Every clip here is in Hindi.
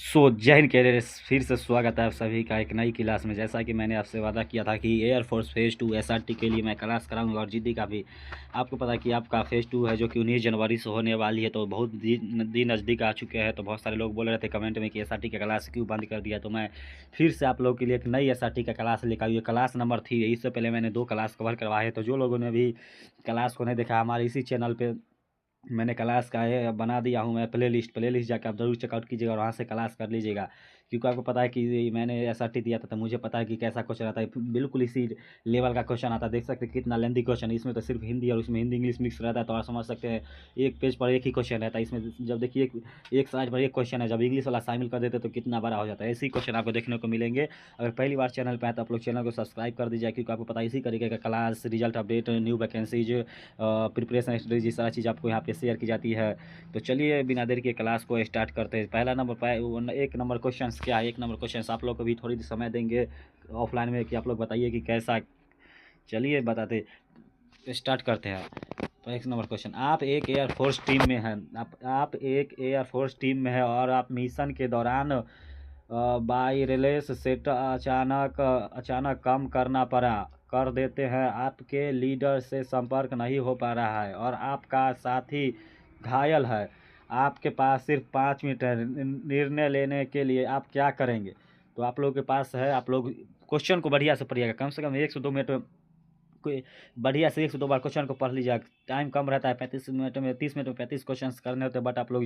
जय हिंद कैडेट्स, फिर से स्वागत है आप सभी का एक नई क्लास में। जैसा कि मैंने आपसे वादा किया था कि एयरफोर्स फेज़ 2 एसआरटी के लिए मैं क्लास कराऊंगा और जीडी का भी। आपको पता है कि आपका फेज़ 2 है जो कि 19 जनवरी से होने वाली है, तो बहुत दिन नज़दीक आ चुके हैं। तो बहुत सारे लोग बोल रहे थे कमेंट में कि एसआरटी का क्लास क्यों बंद कर दिया, तो मैं फिर से आप लोगों के लिए एक नई एसआरटी का क्लास लेकर आई। ये क्लास नंबर 3 है। इससे पहले मैंने 2 क्लास कवर करवाए, तो जो लोगों ने भी क्लास को नहीं देखा, हमारे इसी चैनल पर मैंने क्लास का ये बना दिया हूँ। मैं प्लेलिस्ट जाकर आप ज़रूर चेकआउट कीजिएगा और वहाँ से क्लास कर लीजिएगा, क्योंकि आपको पता है कि मैंने एसआरटी दिया था तो मुझे पता है कि कैसा क्वेश्चन आता है। बिल्कुल इसी लेवल का क्वेश्चन आता है। देख सकते हैं कितना लेंथी क्वेश्चन है। इसमें तो सिर्फ हिंदी और उसमें हिंदी इंग्लिश मिक्स रहता है, तो आप समझ सकते हैं एक पेज पर एक ही क्वेश्चन रहता है। इसमें जब देखिए एक साइड पर एक क्वेश्चन है, जब इंग्लिश वाला शामिल कर देते तो कितना बड़ा हो जाता है। ऐसे क्वेश्चन आपको देखने को मिलेंगे। अगर पहली बार चैनल पर आए तो आप लोग चैनल को सब्सक्राइब कर दीजिए, क्योंकि आपको पता है इसी तरीके का class, result update, new vacancies, preparation strategy, सारा चीज़ आपको यहाँ पे शेयर की जाती है। तो चलिए बिना देर के क्लास को स्टार्ट करते हैं। पहला नंबर एक नंबर क्वेश्चन क्या है? एक नंबर क्वेश्चन आप लोग को भी थोड़ी समय देंगे ऑफलाइन में कि आप लोग बताइए कि कैसा। चलिए बताते स्टार्ट करते हैं। तो एक नंबर क्वेश्चन, आप एक एयरफोर्स टीम में हैं। आप एक एयरफोर्स टीम में है और आप मिशन के दौरान वायरलेस सेट अचानक कम करना पड़ा कर देते हैं। आपके लीडर से संपर्क नहीं हो पा रहा है और आपका साथी घायल है। आपके पास सिर्फ 5 मिनट है। निर्णय लेने के लिए आप क्या करेंगे? तो आप लोगों के पास है, आप लोग क्वेश्चन को बढ़िया से पढ़िएगा। कम से कम 1 से 2 मिनट में कोई बढ़िया से 1 से 2 बार क्वेश्चन को पढ़ लीजिएगा। टाइम कम रहता है, 35 मिनट में 30 मिनट में 35 क्वेश्चन करने होते हैं, बट आप लोग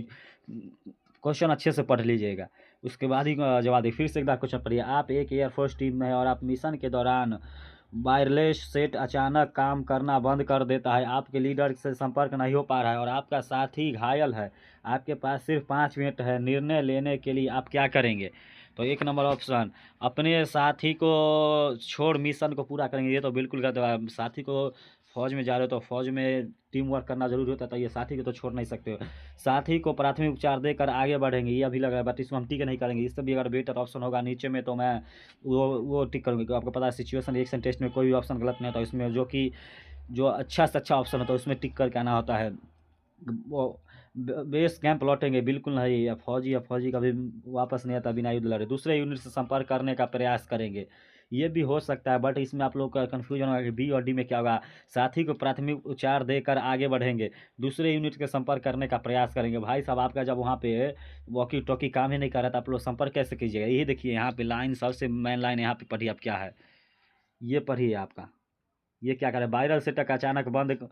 क्वेश्चन अच्छे से पढ़ लीजिएगा, उसके बाद ही जवाब दिए। फिर से एक बार क्वेश्चन पढ़िए। आप एक एयरफोर्स टीम में है और आप मिशन के दौरान वायरलेस सेट अचानक काम करना बंद कर देता है। आपके लीडर से संपर्क नहीं हो पा रहा है और आपका साथी घायल है। आपके पास सिर्फ 5 मिनट है। निर्णय लेने के लिए आप क्या करेंगे? तो एक नंबर ऑप्शन, अपने साथी को छोड़ मिशन को पूरा करेंगे। ये तो बिल्कुल गलत है। साथी को फौज में जा रहे हो तो फौज में टीम वर्क करना जरूरी होता है, तो ये साथी को तो छोड़ नहीं सकते हो। साथी को प्राथमिक उपचार देकर आगे बढ़ेंगे, ये अभी लग रहा है, बट इसमें हम टिक नहीं करेंगे। इससे भी अगर बेटर ऑप्शन होगा नीचे में तो मैं वो टिक करूँगी, क्योंकि आपको पता है सिचुएशन रिएक्शन टेस्ट में कोई भी ऑप्शन गलत नहीं होता। इसमें जो अच्छा से अच्छा ऑप्शन होता है उसमें टिक करके आना होता है। वो बेस कैंप लौटेंगे, बिल्कुल नहीं। या फौजी कभी वापस नहीं आता बिना युद्ध लड़े। दूसरे यूनिट से संपर्क करने का प्रयास करेंगे, ये भी हो सकता है, बट इसमें आप लोग का कन्फ्यूजन होगा कि बी और डी में क्या होगा। साथी को प्राथमिक उपचार देकर आगे बढ़ेंगे, दूसरे यूनिट के संपर्क करने का प्रयास करेंगे। भाई साहब, आपका जब वहाँ पे वॉकी टॉकी काम ही नहीं कर रहा था, आप लोग संपर्क कैसे कीजिएगा? यही देखिए यहाँ पे लाइन, सबसे मेन लाइन यहाँ पे पढ़िए। अब क्या है ये पढ़िए आपका, ये क्या करे? वायरल सेटअप अचानक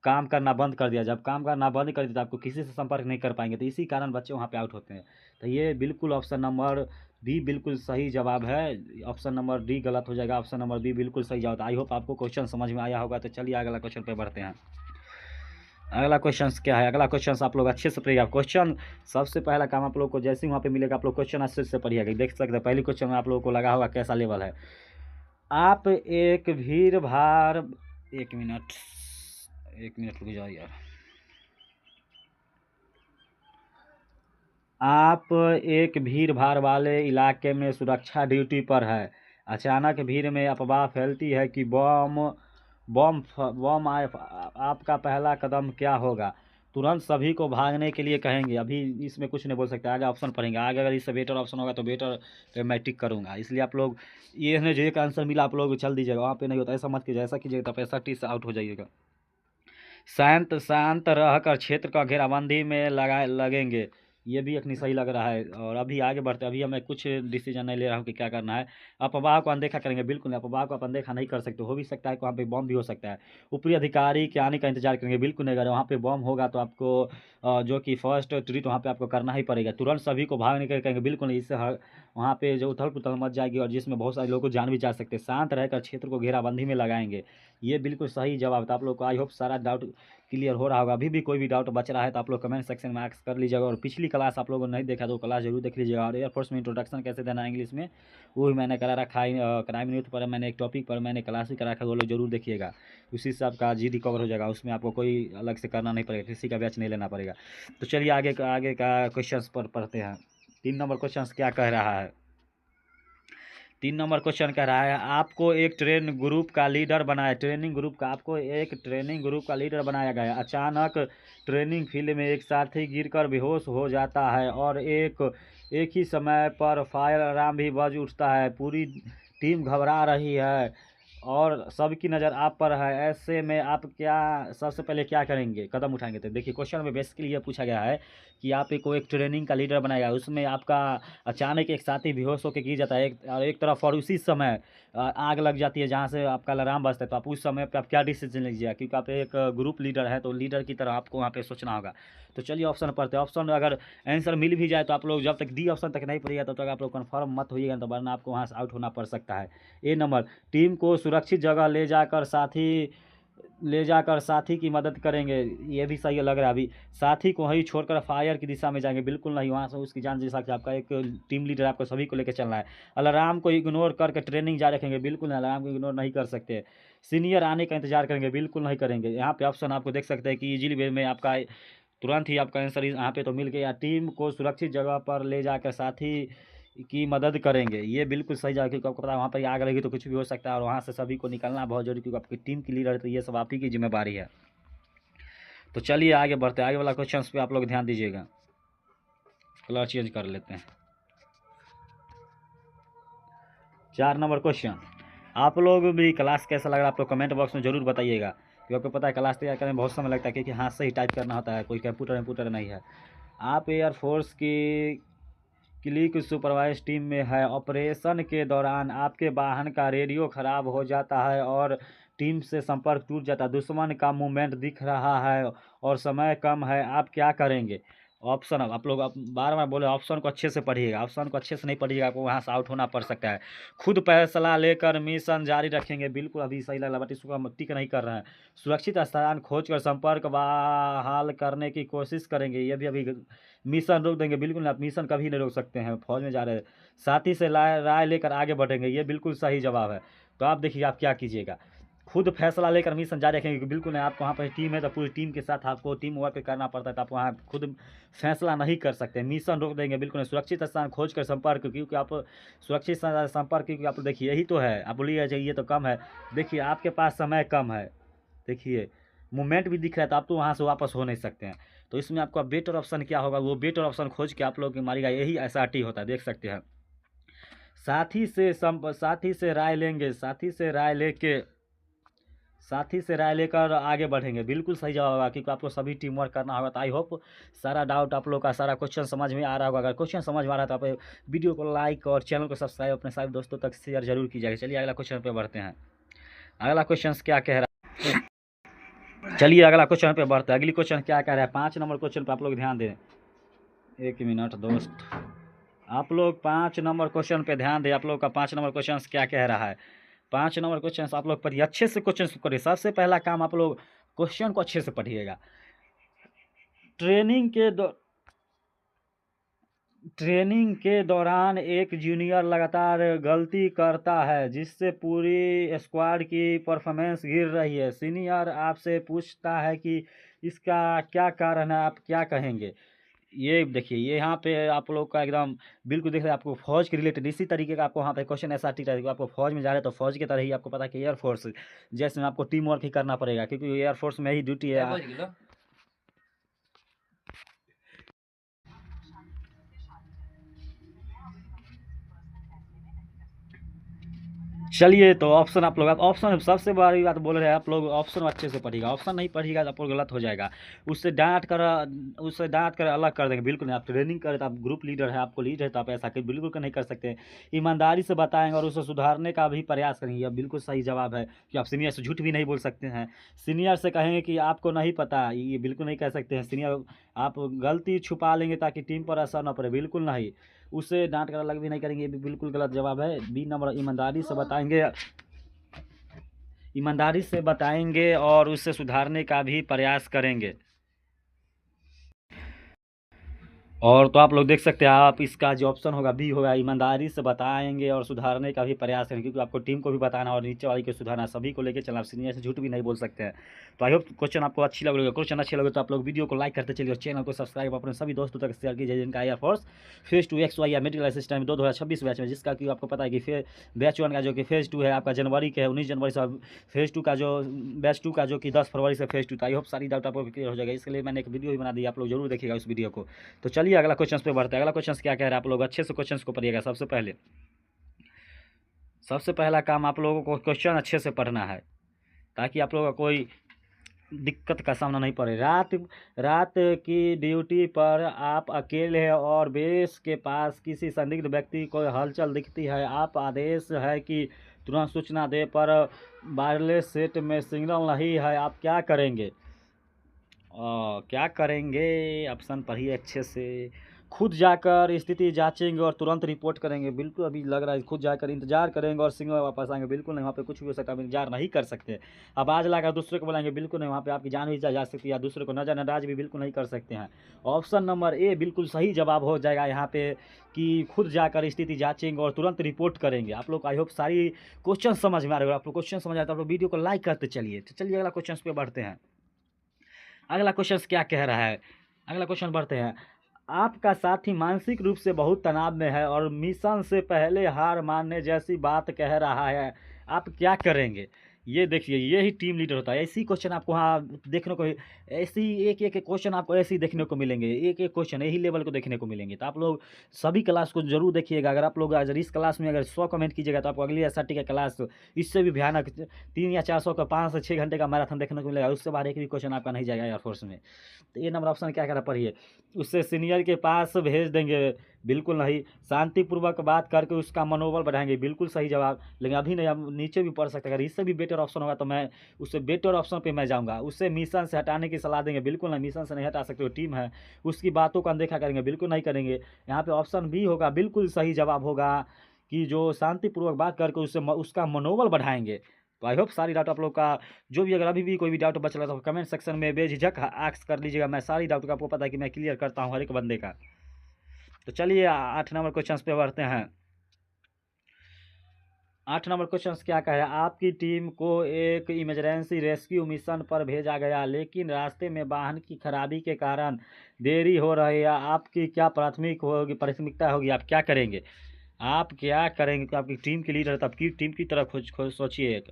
काम करना बंद कर दिया। जब काम करना बंद कर दिया तो आपको किसी से संपर्क नहीं कर पाएंगे, तो इसी कारण बच्चे वहाँ पे आउट होते हैं। तो ये बिल्कुल ऑप्शन नंबर बी बिल्कुल सही जवाब है। ऑप्शन नंबर डी गलत हो जाएगा, ऑप्शन नंबर बी बिल्कुल सही जवाब। आई होप आपको क्वेश्चन समझ में आया होगा। तो चलिए अगला क्वेश्चन पे बढ़ते हैं। अगला क्वेश्चन क्या है? अगला क्वेश्चन आप लोग अच्छे से पढ़िएगा। क्वेश्चन सबसे पहला काम आप लोग को जैसे ही वहाँ पे मिलेगा, आप लोग क्वेश्चन अच्छे से पढ़िएगा। देख सकते हैं पहली क्वेश्चन में आप लोगों को लगा होगा कैसा लेवल है। आप एक भीड़ भाड़, एक मिनट, एक मिनट रुक जाओ यार। आप एक भीड़ भाड़ वाले इलाके में सुरक्षा ड्यूटी पर है। अचानक भीड़ में अफवाह फैलती है कि बम आए। आपका पहला कदम क्या होगा? तुरंत सभी को भागने के लिए कहेंगे। अभी इसमें कुछ नहीं बोल सकते, आगे ऑप्शन पढ़ेंगे। आगे अगर इससे बेटर ऑप्शन होगा तो बेटर पे मैं टिक करूंगा। इसलिए आप लोग ये जो एक आंसर मिला आप लोग चल दीजिएगा, वहाँ पे नहीं होता। ऐसा मत कीजिए, ऐसा कीजिएगा तो 65 से आउट हो जाइएगा। शांत शांत रहकर क्षेत्र का घेराबंदी में लगेंगे, ये भी अपनी सही लग रहा है। और अभी आगे बढ़ते, अभी मैं कुछ डिसीजन नहीं ले रहा हूँ कि क्या करना है। अफवाह को अनदेखा करेंगे, बिल्कुल नहीं। अफवाह को आप अनदेखा नहीं कर सकते। हो भी सकता है कि वहाँ पे बम भी हो सकता है। ऊपरी अधिकारी के आने का इंतजार करेंगे, बिल्कुल नहीं करें। वहाँ पे बम होगा तो आपको जो कि फर्स्ट ट्रीट वहाँ पे आपको करना ही पड़ेगा। तुरंत सभी को भागने के लिए कहेंगे, बिल्कुल नहीं। इससे वहाँ पे जो उथल पुथल मच जाएगी और जिसमें बहुत सारे लोगों को जान भी जा सकते हैं। शांत रहकर क्षेत्र को घेराबंदी में लगाएंगे, ये बिल्कुल सही जवाब था। आप लोग को आई होप सारा डाउट क्लियर हो रहा होगा। अभी भी कोई भी डाउट बच रहा है तो आप लोग कमेंट सेक्शन में आस्क कर लीजिएगा। और पिछली क्लास आप लोगों ने नहीं देखा तो क्लास जरूर देख लीजिएगा। और एयरफोर्स में इंट्रोडक्शन कैसे देना है इंग्लिश में, वो भी मैंने करा रखा है। क्राइम न्यूज़ पर मैंने एक टॉपिक पर मैंने क्लास भी करा रखा है, वो लोग जरूर देखिएगा। उसी से आपका जी डी कवर हो जाएगा, उसमें आपको कोई अलग से करना नहीं पड़ेगा, किसी का बैच नहीं लेना पड़ेगा। तो चलिए आगे का क्वेश्चन पर पढ़ते हैं। 3 नंबर क्वेश्चन क्या कह रहा है? 3 नंबर क्वेश्चन कह रहा है आपको एक ट्रेनिंग ग्रुप का लीडर बनाया, आपको एक ट्रेनिंग ग्रुप का लीडर बनाया गया। अचानक ट्रेनिंग फील्ड में एक साथी गिरकर बेहोश हो जाता है और एक ही समय पर फायर अलार्म भी बज उठता है। पूरी टीम घबरा रही है और सबकी नज़र आप पर है। ऐसे में आप सबसे पहले क्या करेंगे, कदम उठाएंगे? तो देखिए क्वेश्चन में बेसिकली ये पूछा गया है कि आप को एक ट्रेनिंग का लीडर बनाएगा, उसमें आपका अचानक एक साथी बेहोश होकर गिर जाता है एक तरफ, और उसी समय आग लग जाती है जहाँ से आपका अलार्म बजता है। तो आप उस समय पे आप क्या डिसीजन लीजिएगा, क्योंकि आप एक ग्रुप लीडर है तो लीडर की तरह आपको वहाँ पे सोचना होगा। तो चलिए ऑप्शन पढ़ते हैं। ऑप्शन अगर आंसर मिल भी जाए तो आप लोग जब तक डी ऑप्शन तक नहीं पड़ेगा तब तक आप लोग कन्फर्म मत होइएगा, तो वरना आपको वहाँ से आउट होना पड़ सकता है। ए नंबर, टीम को सुरक्षित जगह ले जाकर साथी की मदद करेंगे। ये भी सही लग रहा है। अभी साथी को वहीं छोड़कर फायर की दिशा में जाएंगे, बिल्कुल नहीं, वहाँ से उसकी जान, जैसा कि आपका एक टीम लीडर आपको सभी को लेकर चलना है। अलार्म को इग्नोर करके ट्रेनिंग जारी रखेंगे, बिल्कुल नहीं, अलार्म को इग्नोर नहीं कर सकते। सीनियर आने का इंतजार करेंगे, बिल्कुल नहीं करेंगे। यहाँ पे ऑप्शन आपको देख सकते हैं कि इजीली वे में आपका तुरंत ही आपका आंसर यहाँ पे तो मिल गया। टीम को सुरक्षित जगह पर ले जाकर साथी की मदद करेंगे, ये बिल्कुल सही जगह, क्योंकि आपको पता है वहाँ पर आग लगी तो कुछ भी हो सकता है और वहाँ से सभी को निकलना बहुत जरूरी, क्योंकि आपकी टीम की लीडर है तो ये सब आप ही की जिम्मेदारी है। तो चलिए आगे बढ़ते हैं, आगे वाला क्वेश्चन पे आप लोग ध्यान दीजिएगा। कलर चेंज कर लेते हैं। 4 नंबर क्वेश्चन, आप लोग भी क्लास कैसा लग रहा है आप लोग कमेंट बॉक्स में ज़रूर बताइएगा, क्योंकि आपको पता है क्लास तैयार करने में बहुत समय लगता है, क्योंकि हाथ से ही टाइप करना होता है, कोई कंप्यूटर नहीं है। आप एयरफोर्स की क्लिक सुपरवाइज टीम में है। ऑपरेशन के दौरान आपके वाहन का रेडियो खराब हो जाता है और टीम से संपर्क टूट जाता है। दुश्मन का मूवमेंट दिख रहा है और समय कम है, आप क्या करेंगे? ऑप्शन, आप लोग बार बार बोले ऑप्शन को अच्छे से पढ़िएगा, ऑप्शन को अच्छे से नहीं पढ़िएगा आपको वहाँ से आउट होना पड़ सकता है। खुद फैसला लेकर मिशन जारी रखेंगे, बिल्कुल अभी सही लग रहा, बट इसको हम टिक नहीं कर रहे हैं। सुरक्षित स्थान खोजकर संपर्क बहाल करने की कोशिश करेंगे, ये भी अभी मिशन रोक देंगे, बिल्कुल आप मिशन कभी नहीं रोक सकते हैं, फौज में जा रहे हैं। साथी से राय लेकर आगे बढ़ेंगे, ये बिल्कुल सही जवाब है। तो आप देखिए आप क्या कीजिएगा। खुद फैसला लेकर मिशन जारी रखेंगे, बिल्कुल नहीं, आप वहाँ पर टीम है तो पूरी टीम के साथ आपको टीम वर्क करना पड़ता है, तो आप वहाँ खुद फैसला नहीं कर सकते। मिशन रोक देंगे, बिल्कुल नहीं। सुरक्षित स्थान खोज कर संपर्क, क्योंकि आप सुरक्षित संपर्क, क्योंकि आप देखिए यही तो है, आप बोलिए ये तो कम है, देखिए आपके पास समय कम है, देखिए मूवमेंट भी दिख रहा है, तो आप तो वहाँ से वापस हो नहीं सकते हैं। तो इसमें आपका बेटर ऑप्शन क्या होगा, वो बेटर ऑप्शन खोज के आप लोग की मारिएगा, यही SRT होता है, देख सकते हैं। साथी से राय लेंगे, साथी से राय लेकर आगे बढ़ेंगे, बिल्कुल सही जवाब होगा, क्योंकि आपको सभी टीम वर्क करना होगा। तो आई होप सारा डाउट आप लोग का, सारा क्वेश्चन समझ में आ रहा होगा। अगर क्वेश्चन समझ में आ रहा है तो आप वीडियो को लाइक और चैनल को सब्सक्राइब अपने सारे दोस्तों तक शेयर जरूर कीजिएगा। चलिए अगला क्वेश्चन पे बढ़ते हैं। अगला क्वेश्चन क्या कह रहा है, चलिए अगला क्वेश्चन पे बढ़ते हैं। अगली क्वेश्चन क्या कह रहा है, 5 नंबर क्वेश्चन पे आप लोग ध्यान दें। 1 मिनट दोस्त, आप लोग 5 नंबर क्वेश्चन पे ध्यान दें। आप लोग का 5 नंबर क्वेश्चन क्या कह रहा है। 5 नंबर क्वेश्चन आप लोग पढ़िए, अच्छे से क्वेश्चन करिए। सबसे पहला काम आप लोग क्वेश्चन को अच्छे से पढ़िएगा। ट्रेनिंग के दौरान एक जूनियर लगातार गलती करता है जिससे पूरी स्क्वाड की परफॉर्मेंस गिर रही है। सीनियर आपसे पूछता है कि इसका क्या कारण है, आप क्या कहेंगे? ये देखिए, ये यहाँ पे आप लोग का एकदम बिल्कुल देख रहे हैं, आपको फौज के रिलेटेड इसी तरीके का आपको वहाँ पे क्वेश्चन SRT रहेगा। आपको फौज में जा रहे हैं तो फौज की तरह ही आपको पता है कि एयरफोर्स जैसे में आपको टीम वर्क ही करना पड़ेगा, क्योंकि एयरफोर्स में ही ड्यूटी है। चलिए तो ऑप्शन आप लोग, ऑप्शन सबसे बड़ी बात बोल रहे हैं आप लोग, ऑप्शन अच्छे से पढ़िएगा। ऑप्शन नहीं पढ़िएगा तो आप लोग गलत हो जाएगा। उससे डांट कर अलग कर देंगे, बिल्कुल नहीं। आप ट्रेनिंग करें तो आप ग्रुप लीडर है, आपको लीड है, तो आप ऐसा बिल्कुल नहीं कर सकते। ईमानदारी से बताएंगे और उसे सुधारने का भी प्रयास करेंगे, यह बिल्कुल सही जवाब है कि आप सीनियर से झूठ भी नहीं बोल सकते हैं। सीनियर से कहेंगे कि आपको नहीं पता, ये बिल्कुल नहीं कह सकते हैं। सीनियर आप गलती छुपा लेंगे ताकि टीम पर असर न पड़े, बिल्कुल नहीं। उसे डांट कर अलग भी नहीं करेंगे, ये भी बिल्कुल गलत जवाब है। B नंबर, ईमानदारी से बताएंगे और उसे सुधारने का भी प्रयास करेंगे। और तो आप लोग देख सकते हैं, आप इसका जो ऑप्शन होगा बी होगा, ईमानदारी से बताएंगे और सुधारने का भी प्रयास करेंगे, क्योंकि आपको टीम को भी बताना और नीचे वाले को सुधारना, सभी को लेकर चलना, सीनियर से झूठ भी नहीं बोल सकते हैं। तो आई होप क्वेश्चन आपको अच्छी लगेगा। क्वेश्चन अच्छे लगे तो आप लोग वीडियो को लाइक करते चलिए और चैनल को सब्सक्राइब अपने सभी दोस्तों तक शेयर कीजिए जिनका एयरफोर्स फेज 2 XY या मेडिकल असिस्टेंट 2026 बैच में, जिसका कि आपको पता है कि बैच 1 का जो कि फेज 2 है आपका जनवरी के है, 19 जनवरी से, फेज 2 का जो बैच 2 का जो कि 10 फरवरी से फेज 2। तो आई होप सारी डाउट आपको क्लियर हो जाएगा, इसके लिए मैंने एक वीडियो भी बना दी, आप लोग जरूर देखिएगा उस वीडियो को। तो चलिए अगला क्वेश्चन पे बढ़ते हैं। अगला क्वेश्चन क्या कह रहा है, आप लोग अच्छे से क्वेश्चन को पढ़िएगा। सबसे पहला काम आप लोगों को क्वेश्चन अच्छे से पढ़ना है, ताकि आप लोगों का कोई दिक्कत का सामना नहीं पड़े। रात रात की ड्यूटी पर आप अकेले हैं और बेस के पास किसी संदिग्ध व्यक्ति को हलचल दिखती है। आप आदेश है कि तुरंत सूचना दे, पर वायरलेस सेट में सिग्नल नहीं है। आप क्या करेंगे? क्या करेंगे? ऑप्शन पढ़िए अच्छे से। खुद जाकर स्थिति जांचेंगे और तुरंत रिपोर्ट करेंगे। बिल्कुल अभी लग रहा है खुद जाकर इंतजार करेंगे और सिग्नल वापस आएंगे। बिल्कुल नहीं, वहाँ पे कुछ भी हो सकता है, इंतजार नहीं कर सकते। अब आज लाकर दूसरे को बुलाएंगे, बिल्कुल नहीं, वहाँ पे आपकी जान भी जा सकती है, या दूसरे को नज़रअंदाज भी बिल्कुल नहीं कर सकते हैं। ऑप्शन नंबर ए बिल्कुल सही जवाब हो जाएगा यहाँ पे, कि खुद जाकर स्थिति जांचेंगे और तुरंत रिपोर्ट करेंगे। आप लोग आई होप सारी क्वेश्चन समझ में आ रहे हो। आप लोग क्वेश्चन समझ आए तो आप लोग वीडियो को लाइक करते चलिए। तो चलिए अगला क्वेश्चन पे बढ़ते हैं। अगला क्वेश्चन क्या कह रहा है, अगला क्वेश्चन बढ़ते हैं। आपका साथी मानसिक रूप से बहुत तनाव में है और मिशन से पहले हार मानने जैसी बात कह रहा है। आप क्या करेंगे? ये देखिए, ये ही टीम लीडर होता है। ऐसी क्वेश्चन आपको वहाँ देखने को, ऐसी एक एक क्वेश्चन आपको ऐसे ही देखने को मिलेंगे, एक एक क्वेश्चन यही लेवल को देखने को मिलेंगे। तो आप लोग सभी क्लास को जरूर देखिएगा। अगर आप लोग अगर इस क्लास में अगर 100 कमेंट कीजिएगा तो आपको अगली SRT का क्लास इससे भी भयानक 3 या 400 का 5 से 6 घंटे का मैराथन देखने को मिलेगा। उससे बाहर एक भी क्वेश्चन आपका नहीं जाएगा एयरफोर्स में। तो ये नंबर ऑप्शन क्या कह रहा पढ़िए। उससे सीनियर के पास भेज देंगे, बिल्कुल नहीं। शांतिपूर्वक बात करके उसका मनोबल बढ़ाएंगे, बिल्कुल सही जवाब। लेकिन अभी नहीं, हम नीचे भी पढ़ सकते हैं। अगर इससे भी बेटर ऑप्शन होगा तो मैं उससे बेटर ऑप्शन पे मैं जाऊंगा। उससे मिशन से हटाने की सलाह देंगे, बिल्कुल नहीं, मिशन से नहीं हटा सकते, वो टीम है। उसकी बातों को अनदेखा करेंगे, बिल्कुल नहीं करेंगे। यहाँ पे ऑप्शन बी होगा, बिल्कुल सही जवाब होगा, कि जो शांतिपूर्वक बात करके उससे उसका मनोबल बढ़ाएंगे। तो आई होप सारी डाउट आप लोग का, जो भी अगर अभी भी कोई भी डाउट बच रहा है तो कमेंट सेक्शन में बेझिझक आस्क कर लीजिएगा। मैं सारी डाउट का, आपको पता है कि मैं क्लियर करता हूँ हर एक बंदे का। तो चलिए 8 नंबर क्वेश्चन पे बढ़ते हैं। 8 नंबर क्वेश्चन क्या कहा है। आपकी टीम को एक इमरजेंसी रेस्क्यू मिशन पर भेजा गया, लेकिन रास्ते में वाहन की खराबी के कारण देरी हो रही है। आपकी क्या प्राथमिकता होगी? आप क्या करेंगे? आप क्या करेंगे? तो आपकी टीम की लीडर है, तो आपकी टीम की तरफ खोज सोचिए।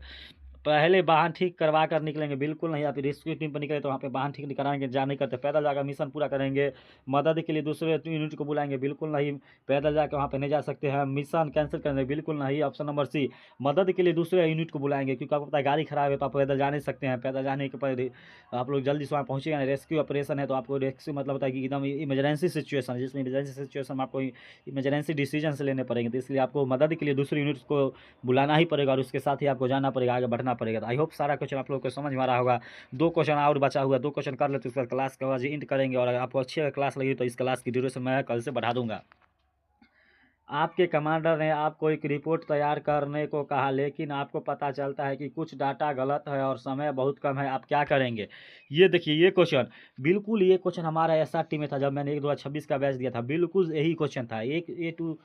पहले वाहन ठीक करवा कर निकलेंगे, बिल्कुल नहीं। आप रेस्क्यू टीम पर निकले तो वहाँ पे वाहन ठीक नहीं कराएंगे, जा नहीं करते, पैदल जाकर मिशन पूरा करेंगे। मदद के लिए दूसरे यूनिट को बुलाएंगे, बिल्कुल नहीं, पैदल जाकर वहाँ पे नहीं जा सकते हैं। मिशन कैंसिल करेंगे, बिल्कुल नहीं। ऑप्शन नंबर सी, मदद के लिए दूसरे यूनिट को बुलाएंगे, क्योंकि आपको पता है गाड़ी खराब है तो आप पैदल जा नहीं सकते हैं। पैदल जाने के पर आप लोग जल्दी से वहाँ पहुँचेगा। रेस्क्यू ऑपरेशन है तो आपको रेस्क्यू मतलब होता है कि एकदम इमरजेंसी सिचुएशन है, जिसमें इमरजेंसी सिचुएशन में आपको इमरजेंसी डिसीजन लेने पड़ेंगे। तो इसलिए आपको मदद के लिए दूसरे यूनिट को बुलाना ही पड़ेगा और उसके साथ ही आपको जाना पड़ेगा, आगे बढ़ना पड़ेगा। तो आई होप सारा क्वेश्चन आप लोग को समझ में आ रहा होगा। 2 क्वेश्चन और बचा हुआ, 2 क्वेश्चन कर लेते उसके बाद क्लास का एंड करेंगे। और अगर आपको अच्छी क्लास लगी तो इस क्लास की ड्यूरेशन मैं कल से बढ़ा दूंगा। आपके कमांडर ने आपको एक रिपोर्ट तैयार करने को कहा, लेकिन आपको पता चलता है कि कुछ डाटा गलत है और समय बहुत कम है। आप क्या करेंगे? ये देखिए, ये क्वेश्चन बिल्कुल, ये क्वेश्चन हमारा SRT में था जब मैंने 2026 का बैच दिया था। बिल्कुल यही क्वेश्चन था, एक A2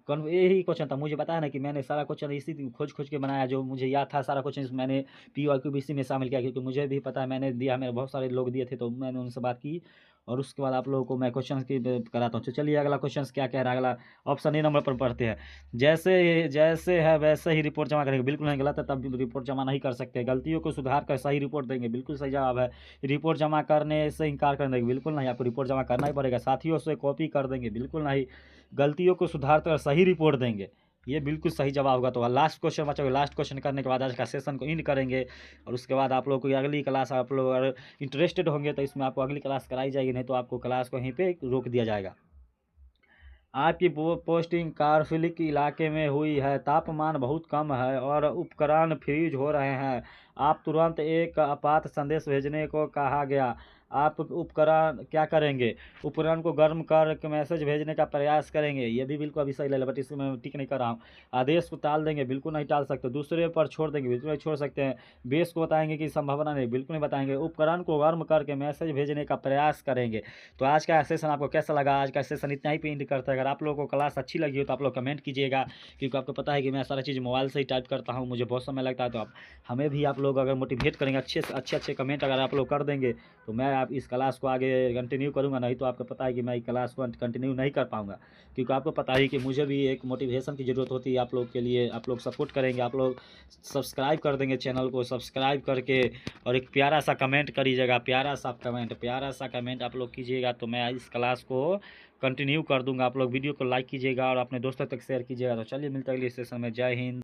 यही क्वेश्चन था। मुझे पता है ना कि मैंने सारा क्वेश्चन इसी खोज खोज के बनाया, जो मुझे याद था सारा क्वेश्चन मैंने PYQBC में शामिल किया, क्योंकि मुझे भी पता है, मैंने दिया, मेरे बहुत सारे लोग दिए थे, तो मैंने उनसे बात की और उसके बाद आप लोगों को मैं क्वेश्चन की कराता हूँ। तो चलिए अगला क्वेश्चन क्या कह रहा है। अगला ऑप्शन ए नंबर पर पढ़ते हैं। जैसे जैसे है वैसे ही रिपोर्ट जमा करेंगे, बिल्कुल नहीं, गलत है, तब भी रिपोर्ट जमा नहीं कर सकते। गलतियों को सुधार कर सही रिपोर्ट देंगे, बिल्कुल सही जवाब है। रिपोर्ट जमा करने से इनकार कर देंगे, बिल्कुल नहीं, आपको रिपोर्ट जमा करना ही पड़ेगा। साथियों से कॉपी कर देंगे, बिल्कुल नहीं। गलतियों को सुधार कर सही रिपोर्ट देंगे, ये बिल्कुल सही जवाब होगा। तो लास्ट क्वेश्चन बचा, लास्ट क्वेश्चन करने के बाद आज का सेशन को एंड करेंगे और उसके बाद आप लोग को अगली क्लास, आप लोग अगर इंटरेस्टेड होंगे तो इसमें आपको अगली क्लास कराई जाएगी, नहीं तो आपको क्लास को यहीं पे रोक दिया जाएगा। आपकी पोस्टिंग कारफिलिक इलाके में हुई है, तापमान बहुत कम है और उपकरण फ्रीज हो रहे हैं। आप तुरंत एक आपात संदेश भेजने को कहा गया। आप उपकरण क्या करेंगे? उपकरण को गर्म कर के मैसेज भेजने का प्रयास करेंगे। ये भी बिल्कुल अभी सही लग रहा है, बट इसको मैं टिक नहीं कर रहा हूँ। आदेश को टाल देंगे, बिल्कुल नहीं टाल सकते। दूसरे पर छोड़ देंगे, बिल्कुल नहीं छोड़ सकते हैं। बेस को बताएंगे कि संभावना नहीं, बिल्कुल नहीं बताएंगे। उपकरण को गर्म करके मैसेज भेजने का प्रयास करेंगे। तो आज का सेशन आपको कैसा लगा? आज का सेशन इतना ही पे एंड करते हैं। अगर आप लोगों को क्लास अच्छी लगी हो तो आप लोग कमेंट कीजिएगा, क्योंकि आपको पता है कि मैं सारा चीज़ मोबाइल से ही टाइप करता हूँ, मुझे बहुत समय लगता है। तो आप हमें भी आप लोग अगर मोटिवेट करेंगे, अच्छे से अच्छे कमेंट अगर आप लोग कर देंगे तो मैं आप इस क्लास को आगे कंटिन्यू करूँगा। नहीं तो आपको पता है कि मैं इस क्लास को कंटिन्यू नहीं कर पाऊँगा, क्योंकि आपको पता है कि मुझे भी एक मोटिवेशन की ज़रूरत होती है आप लोग के लिए। आप लोग सपोर्ट करेंगे, आप लोग सब्सक्राइब कर देंगे चैनल को, सब्सक्राइब करके और एक प्यारा सा कमेंट करिएगा, प्यारा सा कमेंट आप लोग कीजिएगा तो मैं इस क्लास को कंटिन्यू कर दूंगा। आप लोग वीडियो को लाइक कीजिएगा और अपने दोस्तों तक शेयर कीजिएगा। तो चलिए मिलते हैं अगले सेशन में। जय हिंद।